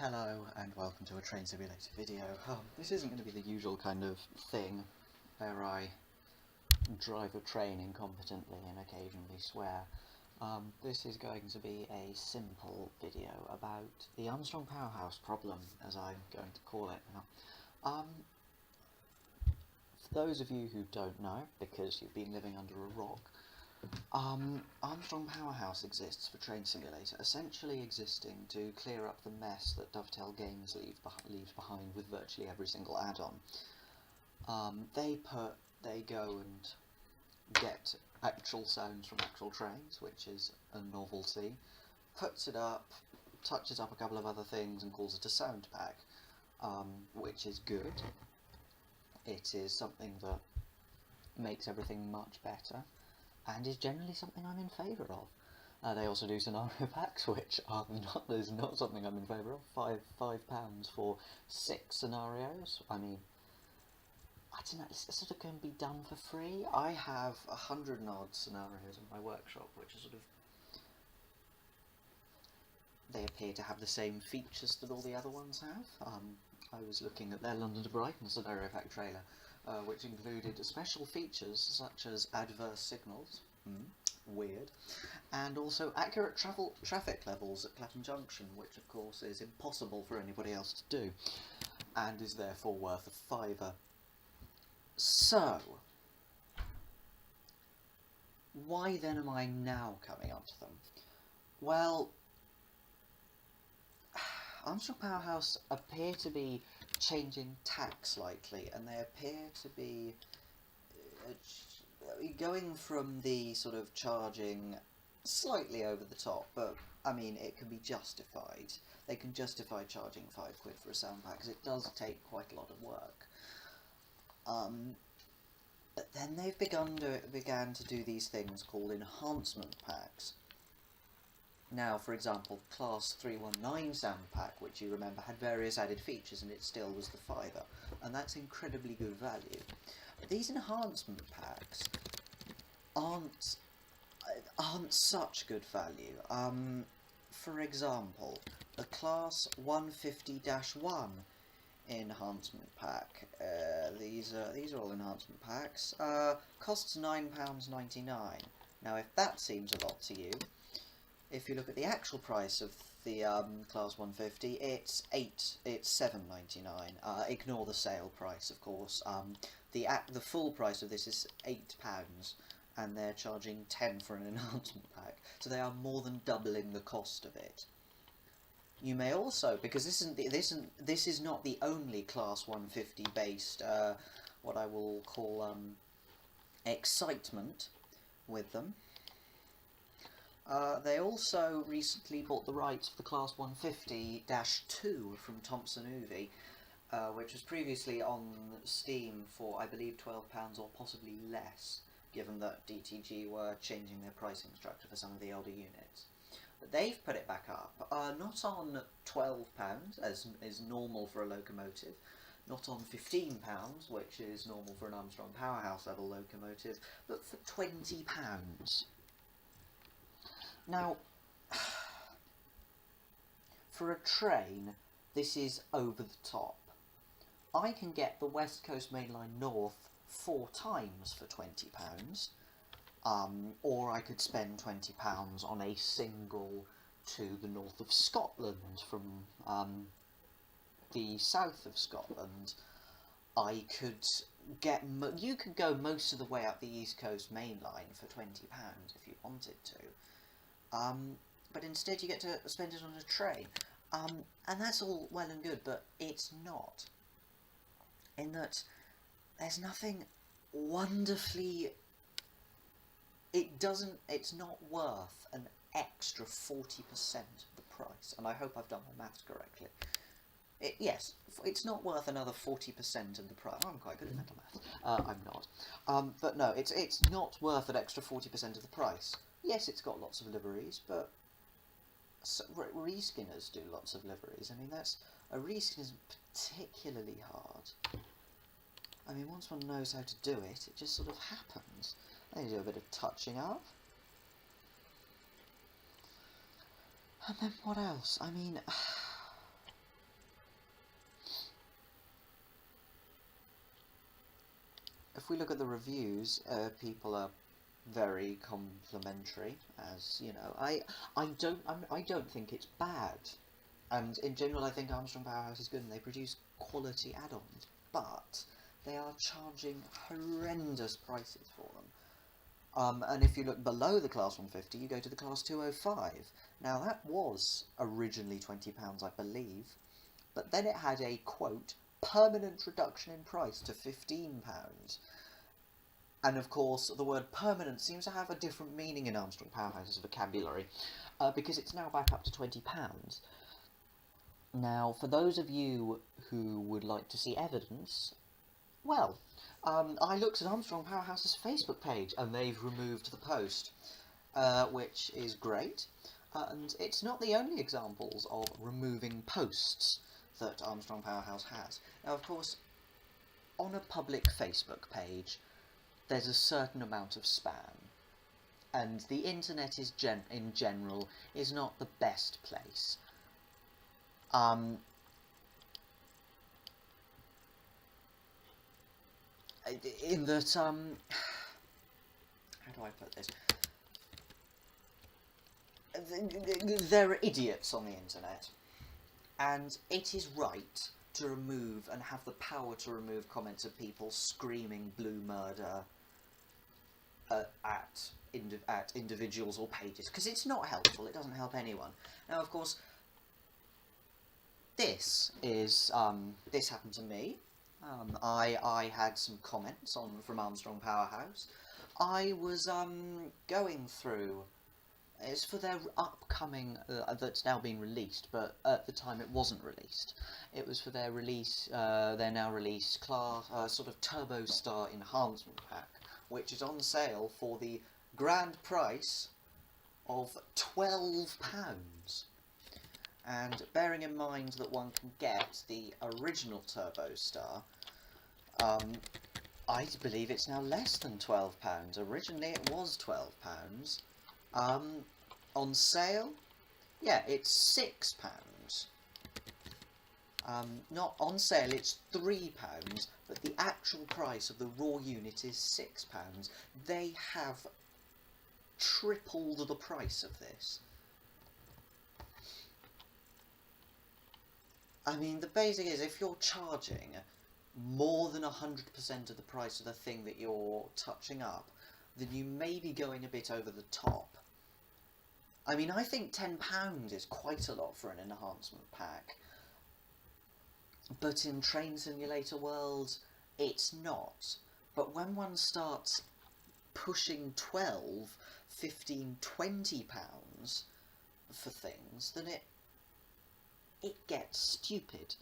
Hello and welcome to a train simulator video. This isn't going to be the usual kind of thing where I drive a train incompetently and occasionally swear. This is going to be a simple video about the Armstrong Powerhouse problem, as I'm going to call it now. For those of you who don't know, because you've been living under a rock, Armstrong Powerhouse exists for Train Simulator, essentially existing to clear up the mess that Dovetail Games leaves behind with virtually every single add-on. They go and get actual sounds from actual trains, which is a novelty, puts it up, touches up a couple of other things and calls it a sound pack, which is good. It is something that makes everything much better, and is generally something I'm in favour of. They also do scenario packs, which is not something I'm in favour of. £5 for 6 scenarios. I mean, I don't know, it's sort of going to be done for free. I have 100 and odd scenarios in my workshop, which are sort of, they appear to have the same features that all the other ones have. I was looking at their London to Brighton scenario pack trailer, which included special features such as adverse signals, weird, and also accurate traffic levels at Clapham Junction, which of course is impossible for anybody else to do, and is therefore worth a £5. So, why then am I now coming onto them? Well, Armstrong Powerhouse appear to be changing tack slightly, and they appear to be going from the sort of charging slightly over the top, but I mean it can be justified. They can justify charging £5 for a sound pack, because it does take quite a lot of work. But then they've began to do these things called enhancement packs. Now, for example, Class 319 sound pack, which you remember had various added features, and it still was the £5, and that's incredibly good value. But these enhancement packs aren't such good value. For example, the Class 150-1 enhancement pack. These are all enhancement packs. Costs £9.99. Now, if that seems a lot to you, if you look at the actual price of the Class 150, it's £7.99. Ignore the sale price, of course. The full price of this is £8, and they're charging £10 for an enhancement pack. So they are more than doubling the cost of it. You may also, because this is not the only Class 150 based what I will call excitement with them. They also recently bought the rights for the Class 150-2 from Thomson Uvi, which was previously on Steam for, I believe, £12 or possibly less, given that DTG were changing their pricing structure for some of the older units. But they've put it back up, not on £12, as is normal for a locomotive, not on £15, which is normal for an Armstrong Powerhouse level locomotive, but for £20. Now, for a train, this is over the top. I can get the West Coast Main Line North 4 times for £20, or I could spend £20 on a single to the north of Scotland from the south of Scotland. I could get you could go most of the way up the East Coast Main Line for £20 if you wanted to. But instead you get to spend it on a train. And that's all well and good, but it's not. In that there's nothing wonderfully... it's not worth an extra 40% of the price. And I hope I've done my maths correctly. Yes, it's not worth another 40% of the price. I'm quite good at mental maths. I'm not. But no, it's not worth an extra 40% of the price. Yes, it's got lots of liveries, but reskinners do lots of liveries. I mean, a reskin is particularly hard. I mean, once one knows how to do it, it just sort of happens. They do a bit of touching up. And then what else? I mean, if we look at the reviews, people are very complimentary, as you know. I don't think it's bad, and in general, I think Armstrong Powerhouse is good, and they produce quality add-ons, but they are charging horrendous prices for them. And if you look below the Class 150, you go to the Class 205. Now, that was originally £20, I believe, but then it had a, quote, permanent reduction in price to £15. And of course, the word permanent seems to have a different meaning in Armstrong Powerhouse's vocabulary, because it's now back up to £20. Now, for those of you who would like to see evidence, well, I looked at Armstrong Powerhouse's Facebook page, and they've removed the post, which is great. And it's not the only examples of removing posts that Armstrong Powerhouse has. Now, of course, on a public Facebook page, there's a certain amount of spam, and the internet is in general is not the best place. In that, how do I put this? There are idiots on the internet, and it is right to remove and have the power to remove comments of people screaming blue murder at individuals or pages, because it's not helpful. It doesn't help anyone. Now, of course, this happened to me. I had some comments from Armstrong Powerhouse. I was going through. It's for their upcoming, that's now been released, but at the time it wasn't released. It was for their release, their now released class, sort of Turbo Star Enhancement Pack, which is on sale for the grand price of £12. And bearing in mind that one can get the original Turbo Star, I believe it's now less than £12. Originally it was £12. On sale, yeah, it's £6. Not on sale, it's £3, but the actual price of the raw unit is £6. They have tripled the price of this. I mean, the basic is, if you're charging more than 100% of the price of the thing that you're touching up, then you may be going a bit over the top. I mean, I think £10 is quite a lot for an enhancement pack, but in Train Simulator world, it's not. But when one starts pushing 12, 15, £20 for things, then it gets stupid.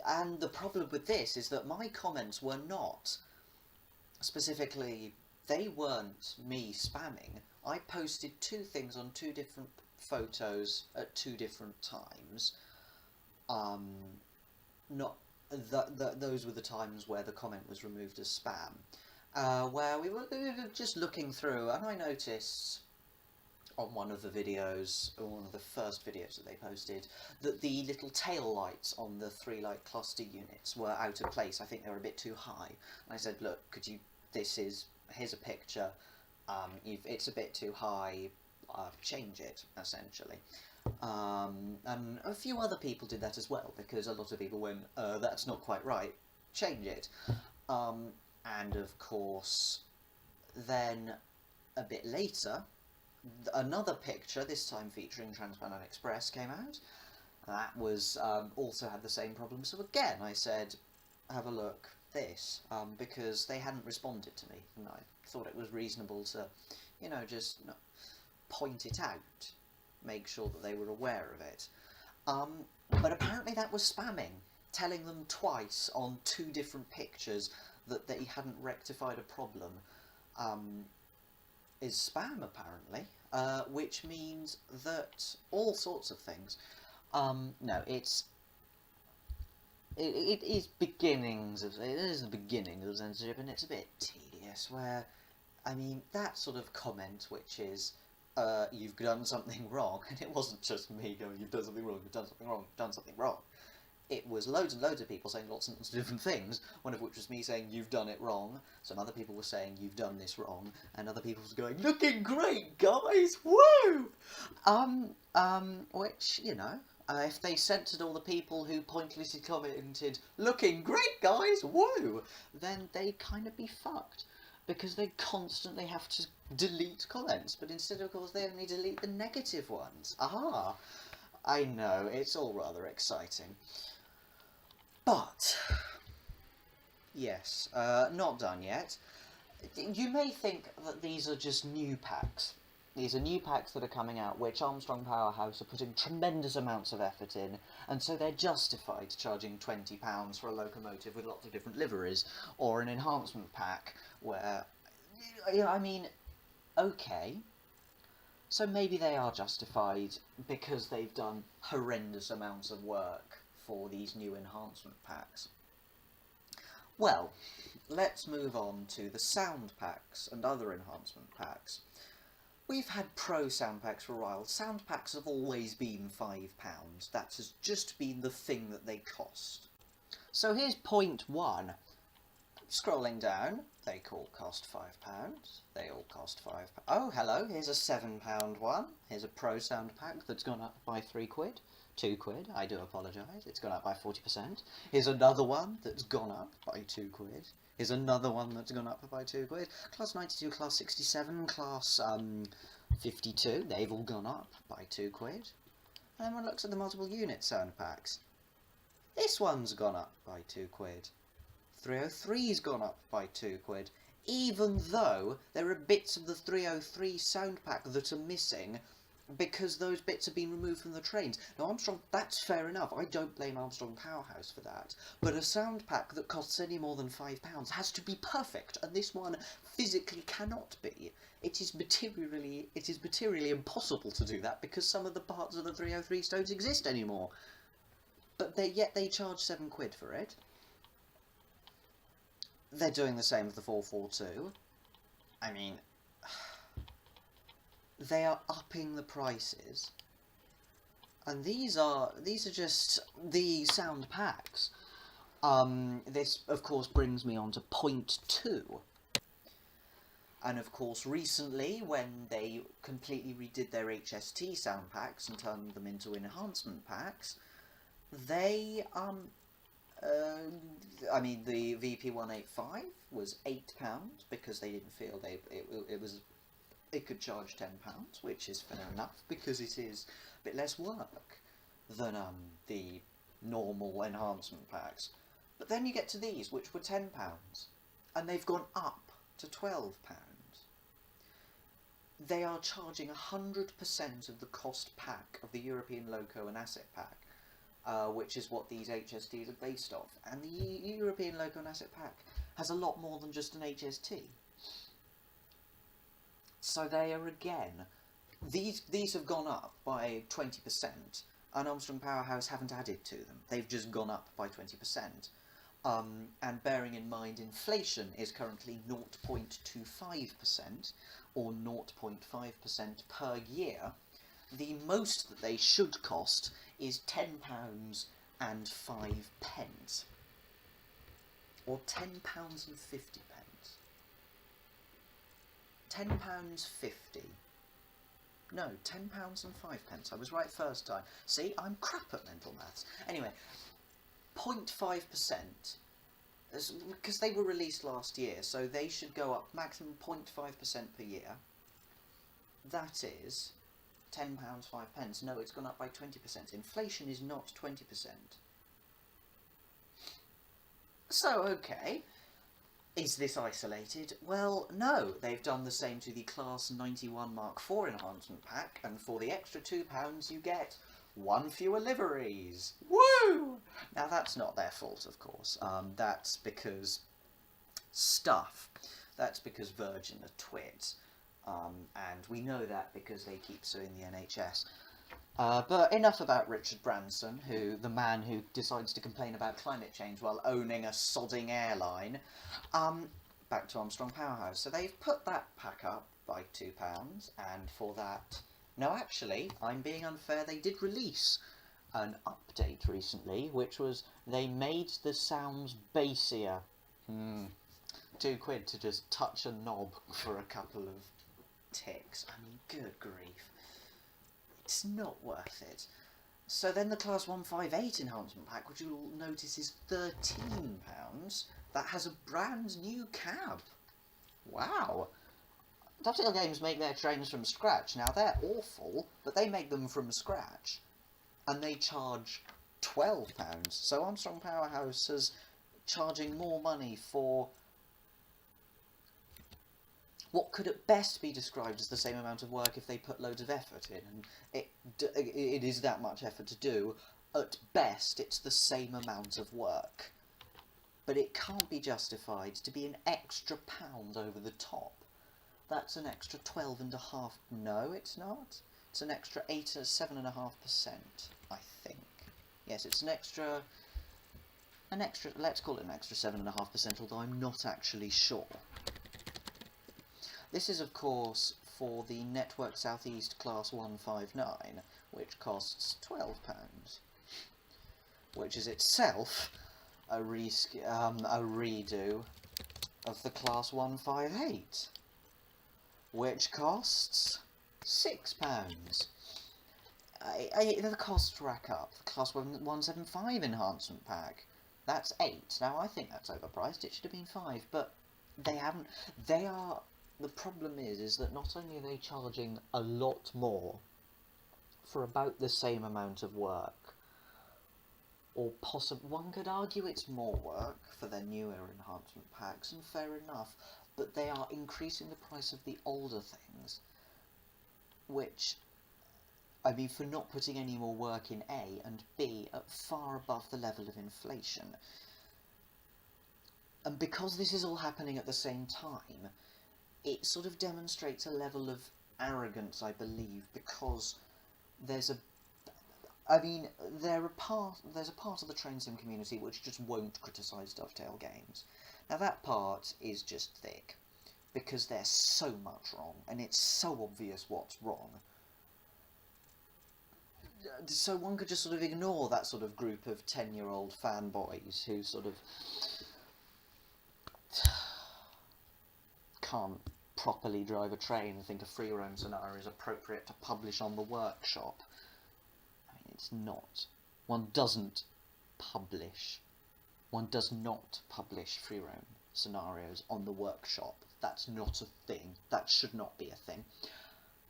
And the problem with this is that my comments were not specifically, they weren't me spamming. I posted two things on two different photos at two different times. Those were the times where the comment was removed as spam. Where we were just looking through, and I noticed on one of the videos, or one of the first videos that they posted, that the little tail lights on the 3-light cluster units were out of place. I think they were a bit too high. And I said, look, here's a picture, it's a bit too high, change it, essentially. And a few other people did that as well, because a lot of people went, that's not quite right, change it. And of course, then a bit later, another picture, this time featuring Transplanet Express, came out. That was also had the same problem. So again, I said, have a look, this, because they hadn't responded to me, and I thought it was reasonable to, just point it out, make sure that they were aware of it. But apparently that was spamming, telling them twice on two different pictures that they hadn't rectified a problem, is spam, apparently, which means that all sorts of things. No, it is the beginning of censorship, and it's a bit tedious, where, I mean, that sort of comment, which is, you've done something wrong, and it wasn't just me going, you've done something wrong, you've done something wrong, you've done something wrong. it was loads and loads of people saying lots and lots of different things, one of which was me saying, you've done it wrong. Some other people were saying, you've done this wrong. And other people were going, looking great, guys, woo! Which, you know, if they censored all the people who pointlessly commented, looking great, guys, woo! Then they'd kind of be fucked. Because they constantly have to delete comments. But instead, of course, they only delete the negative ones. Aha! I know, it's all rather exciting. But, yes, not done yet. You may think that these are just new packs. These are new packs that are coming out, which Armstrong Powerhouse are putting tremendous amounts of effort in, and so they're justified charging £20 for a locomotive with lots of different liveries, or an enhancement pack where, I mean, okay, so maybe they are justified because they've done horrendous amounts of work for these new enhancement packs. Well, let's move on to the sound packs and other enhancement packs. We've had pro sound packs for a while. Sound packs have always been £5. That has just been the thing that they cost. So here's point one. Scrolling down, they all cost £5. They all cost £5. Oh, hello, here's a £7 one. Here's a pro sound pack that's gone up by £3. £2, I do apologise, it's gone up by 40%. Here's another one that's gone up by £2. Here's another one that's gone up by £2. Class 92, class 67, class 52, they've all gone up by £2. And then one looks at the multiple unit sound packs. This one's gone up by £2. 303's gone up by £2, even though there are bits of the 303 sound pack that are missing because those bits have been removed from the trains. Now Armstrong, that's fair enough, I don't blame Armstrong Powerhouse for that, but a sound pack that costs any more than £5 has to be perfect, and this one physically cannot be. It is materially impossible to do that because some of the parts of the 303 don't exist anymore. But yet they charge £7 for it. They're doing the same with the 442. I mean, they are upping the prices, and these are just the sound packs. This of course brings me on to point 2. And of course recently, when they completely redid their HST sound packs and turned them into enhancement packs, they I mean, the VP185 was £8 because they didn't feel it could charge £10, which is fair enough because it is a bit less work than the normal enhancement packs. But then you get to these, which were £10, and they've gone up to £12. They are charging 100% of the cost pack of the European Loco and Asset pack, which is what these HSTs are based off. And the European Loco and Asset pack has a lot more than just an HST. So they are, again, these have gone up by 20%, and Armstrong Powerhouse haven't added to them. They've just gone up by 20%. And bearing in mind inflation is currently 0.25% or 0.5% per year, the most that they should cost is £10 and 5 pence, or £10 and 50 pence. £10.50. No, £10 and 5 pence. I was right first time. See, I'm crap at mental maths. Anyway, 0.5%, because they were released last year, so they should go up maximum 0.5% per year. That is £10, 5 pence. No, it's gone up by 20%. Inflation is not 20%. So, okay. Is this isolated? Well, no. They've done the same to the Class 91 Mark IV enhancement pack, and for the extra £2 you get 1 fewer liveries. Woo! Now, that's not their fault, of course. That's because stuff. That's because Virgin are twits. And we know that because they keep suing the NHS. But enough about Richard Branson, the man who decides to complain about climate change while owning a sodding airline. Back to Armstrong Powerhouse. So they've put that pack up by £2, and for that... No, actually, I'm being unfair, they did release an update recently, which was they made the sounds bassier. £2 to just touch a knob for a couple of ticks. I mean, good grief. It's not worth it. So then the Class 158 enhancement pack, which you'll notice is £13, that has a brand new cab. Wow. Dovetail Games make their trains from scratch. Now, they're awful, but they make them from scratch. And they charge £12. So Armstrong Powerhouse is charging more money for what could at best be described as the same amount of work if they put loads of effort in. And it is that much effort to do. At best, it's the same amount of work. But it can't be justified to be an extra pound over the top. That's an extra 12.5%. No, it's not. It's an extra 7.5%, I think. Yes, it's an extra. Let's call it an extra 7.5%, although I'm not actually sure. This is, of course, for the Network Southeast Class 159, which costs £12, which is itself a redo of the Class 158, which costs £6. The costs rack up. The Class 175 enhancement pack, that's £8. Now, I think that's overpriced. It should have been £5, but they haven't. The problem is that not only are they charging a lot more for about the same amount of work, or possibly, one could argue it's more work for their newer enhancement packs, and fair enough, but they are increasing the price of the older things, which, I mean, for not putting any more work in A, and B, at far above the level of inflation. And because this is all happening at the same time, it sort of demonstrates a level of arrogance, I believe, because there's a part of the train sim community which just won't criticise Dovetail Games. Now that part is just thick, because there's so much wrong, and it's so obvious what's wrong. So one could just sort of ignore that sort of group of 10-year-old fanboys who sort of can't properly drive a train and think a free roam scenario is appropriate to publish on the workshop. I mean, it's not. One does not publish free roam scenarios on the workshop. That's not a thing. That should not be a thing.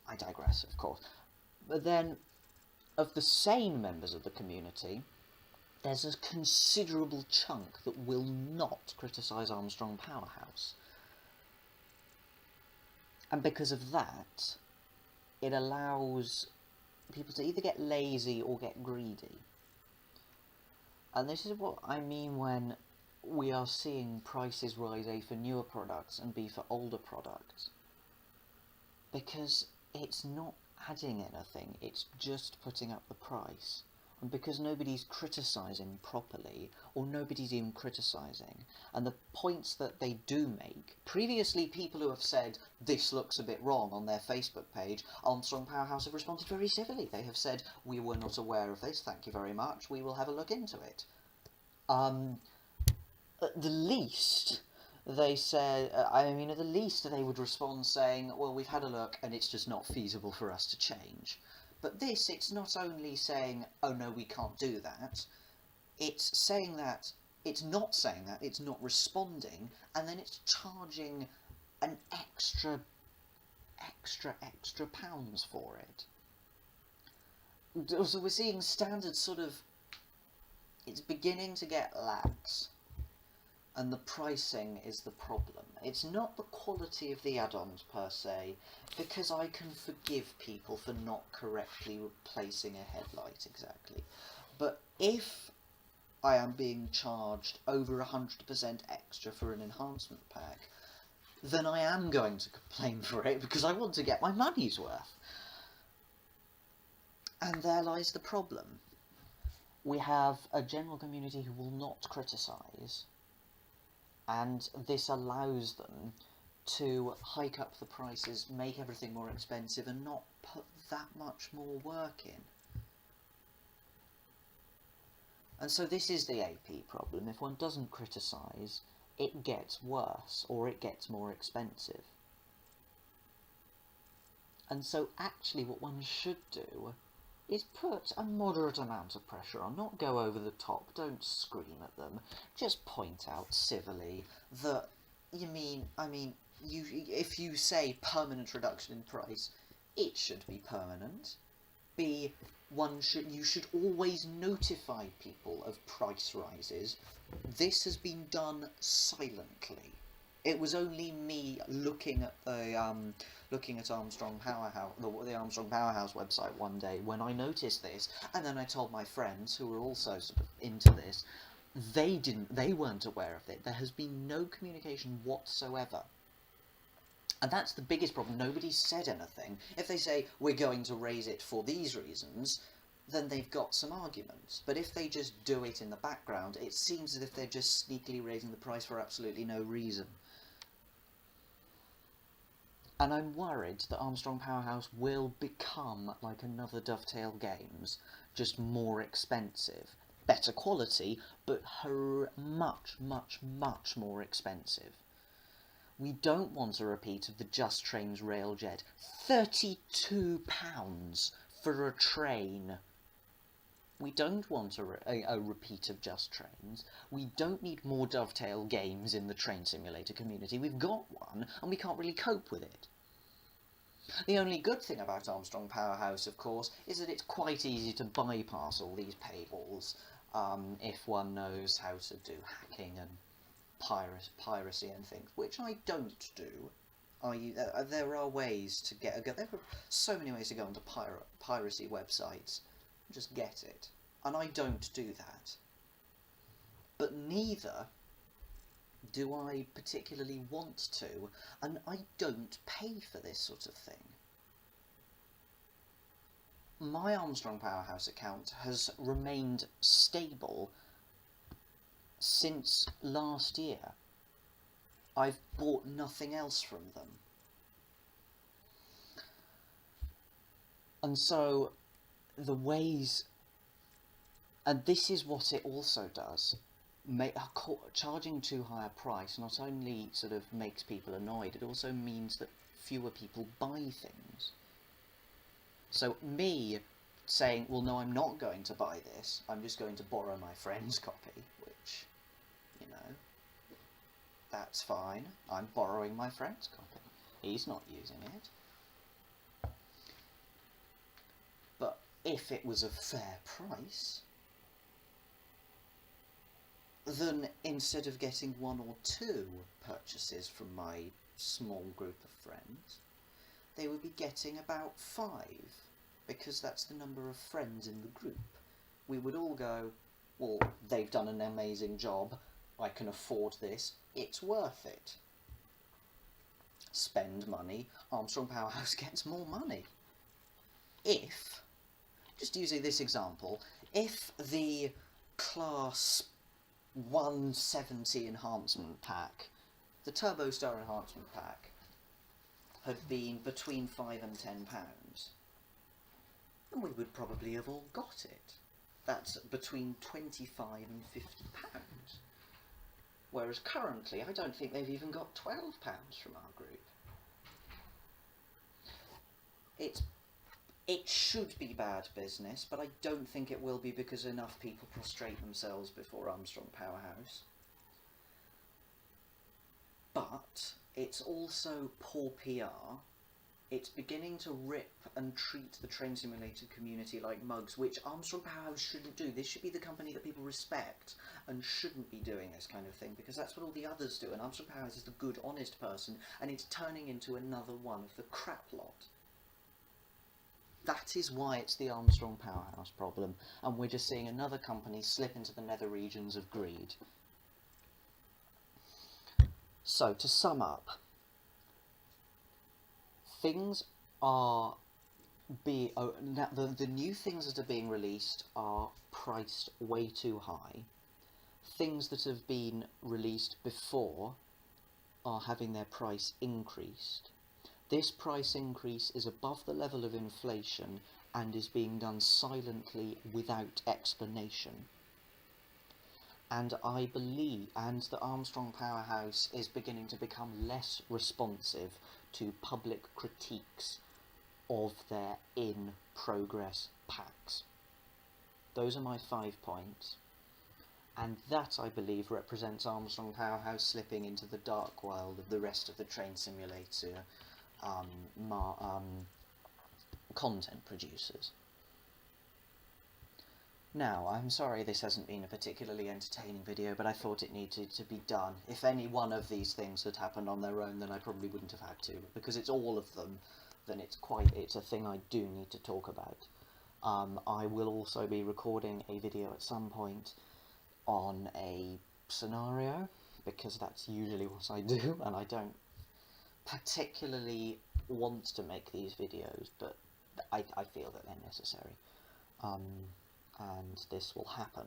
I digress, of course. But then, of the sane members of the community, there's a considerable chunk that will not criticise Armstrong Powerhouse. And because of that, it allows people to either get lazy or get greedy. And this is what I mean when we are seeing prices rise, A, for newer products and B, for older products. Because it's not adding anything, it's just putting up the price. And because nobody's criticising properly, or nobody's even criticising, and the points that they do make, previously people who have said, this looks a bit wrong on their Facebook page, Armstrong Powerhouse have responded very civilly. They have said, we were not aware of this, thank you very much, we will have a look into it. At the least, they said, at the least they would respond saying, well, we've had a look and it's just not feasible for us to change. But this, it's not only saying, oh no, we can't do that, it's saying that, it's not saying that, it's not responding, and then it's charging an extra pounds for it. So we're seeing standards sort of, it's beginning to get lax, and the pricing is the problem. It's not the quality of the add-ons per se, because I can forgive people for not correctly replacing a headlight exactly. But if I am being charged over 100% extra for an enhancement pack, then I am going to complain for it, because I want to get my money's worth. And there lies the problem. We have a general community who will not criticise, and this allows them to hike up the prices, make everything more expensive, and not put that much more work in. And so this is the AP problem. If one doesn't criticise, it gets worse, or it gets more expensive. And so actually what one should do is put a moderate amount of pressure on, not go over the top, don't scream at them, just point out civilly that, if you say permanent reduction in price, it should be permanent. B, you should always notify people of price rises. This has been done silently. It was only me looking at Armstrong Powerhouse, the Armstrong Powerhouse website one day when I noticed this, and then I told my friends who were also sort of into this. They weren't aware of it. There has been no communication whatsoever. And that's the biggest problem. Nobody said anything. If they say, we're going to raise it for these reasons, then they've got some arguments. But if they just do it in the background, it seems as if they're just sneakily raising the price for absolutely no reason. And I'm worried that Armstrong Powerhouse will become like another Dovetail Games, just more expensive. Better quality, but much, much, much more expensive. We don't want a repeat of the Just Trains Railjet. £32 for a train. We don't want a repeat of Just Trains. We don't need more Dovetail Games in the train simulator community. We've got one, and we can't really cope with it. The only good thing about Armstrong Powerhouse, of course, is that it's quite easy to bypass all these paywalls if one knows how to do hacking and piracy and things, which I don't do. There are ways to there are so many ways to go onto piracy websites and just get it, and I don't do that. But neither do I particularly want to, and I don't pay for this sort of thing. My Armstrong Powerhouse account has remained stable since last year. I've bought nothing else from them. And so the ways, and this is what it also does, charging too high a price not only sort of makes people annoyed, it also means that fewer people buy things. So me saying, well, no, I'm not going to buy this, I'm just going to borrow my friend's copy, which, that's fine. I'm borrowing my friend's copy. He's not using it. But if it was a fair price, then instead of getting one or two purchases from my small group of friends, they would be getting about 5, because that's the number of friends in the group. We would all go, well, they've done an amazing job, I can afford this, it's worth it. Spend money, Armstrong Powerhouse gets more money. If, just using this example, if the Class 170 enhancement pack, the Turbo Star enhancement pack, had been between £5 and £10, then we would probably have all got it. That's between £25 and £50. Whereas currently, I don't think they've even got £12 from our group. It should be bad business, but I don't think it will be, because enough people prostrate themselves before Armstrong Powerhouse. But it's also poor PR. It's beginning to rip and treat the train simulator community like mugs, which Armstrong Powerhouse shouldn't do. This should be the company that people respect and shouldn't be doing this kind of thing, because that's what all the others do, and Armstrong Powerhouse is the good, honest person, and it's turning into another one of the crap lot. That is why it's the Armstrong Powerhouse problem, and we're just seeing another company slip into the nether regions of greed. So, to sum up, things are the new things that are being released are priced way too high. Things that have been released before are having their price increased. This price increase is above the level of inflation and is being done silently without explanation. and I believe, and the Armstrong Powerhouse is beginning to become less responsive to public critiques of their in-progress packs. Those are my 5 points, and that, I believe, represents Armstrong Powerhouse slipping into the dark world of the rest of the Train Simulator content producers. Now, I'm sorry this hasn't been a particularly entertaining video, but I thought it needed to be done. If any one of these things had happened on their own, then I probably wouldn't have had to, but because it's all of them, then it's a thing I do need to talk about. I will also be recording a video at some point on a scenario, because that's usually what I do, and I don't particularly want to make these videos, but I feel that they're necessary. And this will happen.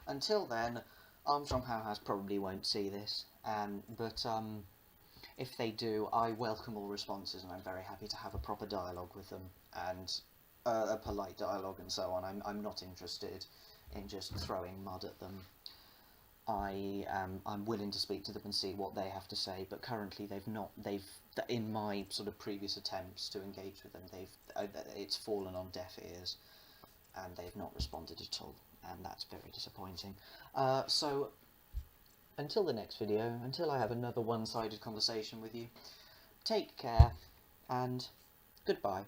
Until then, Armstrong Powerhouse probably won't see this, but if they do, I welcome all responses, and I'm very happy to have a proper dialogue with them, and a polite dialogue and so on. I'm not interested in just throwing mud at them. I'm willing to speak to them and see what they have to say, but currently in my sort of previous attempts to engage with them, it's fallen on deaf ears, and they've not responded at all, and that's very disappointing. So, until the next video, until I have another one-sided conversation with you, take care, and goodbye.